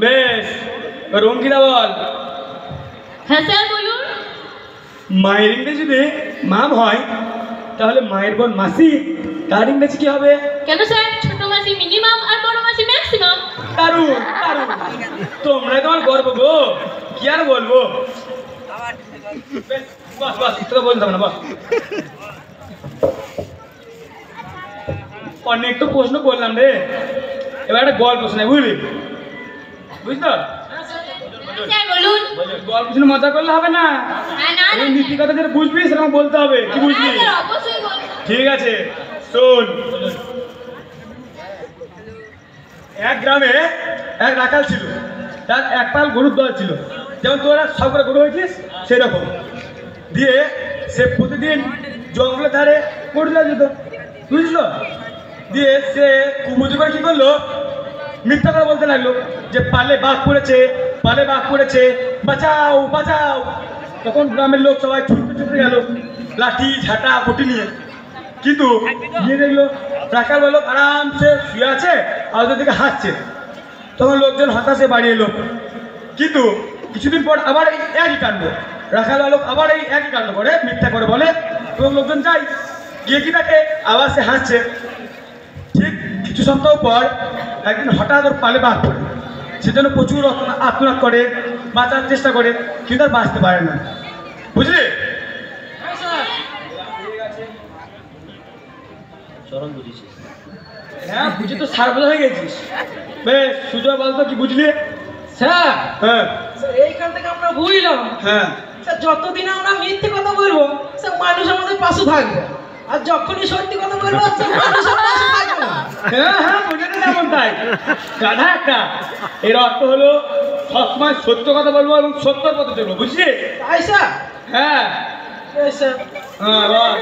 বেশ, রঙ্গিলা বল। হ্যাঁ স্যার বলুন। মায়ের ইংরেজিতে মাম হয়, তাহলে মায়ের বোন মাসি, তার ইংরেজি কি হবে? কেন স্যার, ছোট মাসি মিনিমাম আর বড় মাসি ম্যাক্সিমাম। দারুণ দারুণ, তোমরা তোমার গর্ব গো, কি আর বলবো। বস বস, তোকে বলতে হবে না, বস। অনেক তো প্রশ্ন করলাম রে, এবার একটা গল্প শোনাই, বুঝলি? বুঝতো? স্যার বলুন। গল্প শুনে মজা করলে হবে না, এই নীতি কথা যেটা বুঝবি সেরকম বলতে হবে, কি বুঝলি? অবশ্যই বলুন। ঠিক আছে, শোন। এক গ্রামে এক রাখাল ছিল, তার এক পাল গরুর দল ছিল, যেমন তোরা সব করে গরু হয়েছিস সেরকম। দিয়ে সে প্রতিদিন জঙ্গলের ধারে গরু দেওয়া যেত, বুঝলো? দিয়ে সে কুবুদ্ধি করে কি করলো, মিথ্যা কথা বলতে লাগলো যে পালে বাঘ পড়েছে, পালে বাঘ পড়েছে, বাঁচাও বাঁচাও। তখন গ্রামের লোক সবাই ছুটতে ছুটতে গেল লাঠি ঝাঁটা বটি নিয়ে, কিন্তু গিয়ে দেখলো রাখাল বালক আরামসে শুয়ে আছে আর ওদের দিকে হাসছে। তখন লোকজন হতাশে বাড়ি এলো, কিন্তু কিছুদিন পর আবার এই একই কাণ্ড, রাখাল বালক আবার এই একই কাণ্ড করে, মিথ্যা করে বলে, এবং লোকজন যায় গিয়ে কি দেখে আবার সে হাসছে। ঠিক কিছু সপ্তাহ পর একদিন হঠাৎ ওর পালে বাঘ পড়ে, সেজন্য প্রচুর আত্মনাদ করে, বাঁচার চেষ্টা করে, কিন্তু আর বাঁচতে পারে না, বুঝলি? হ্যাঁ বুঝে তো সার্বজা হয়ে গেছিস। বেশ, সুজয় বলতো কি বুঝলি? স্যার, হ্যাঁ এইখান থেকে আমরা বুঝলাম, হ্যাঁ স্যার যতদিন আমরা মিথ্যে কথা বলবো স্যার মানুষ আমাদের পাশে থাকবে, আর যখনই সত্যি কথা বলবো স্যার মানুষ আর পাশে থাকবে না। হ্যাঁ হ্যাঁ, বুঝেতে যেমন তাই গাধা একটা। এর অর্থ হলো সবসময় সত্য কথা বলবো এবং সত্যর পথে চলবো, বুঝলি? তাই স্যার? হ্যাঁ এই স্যার। হ্যাঁ বল।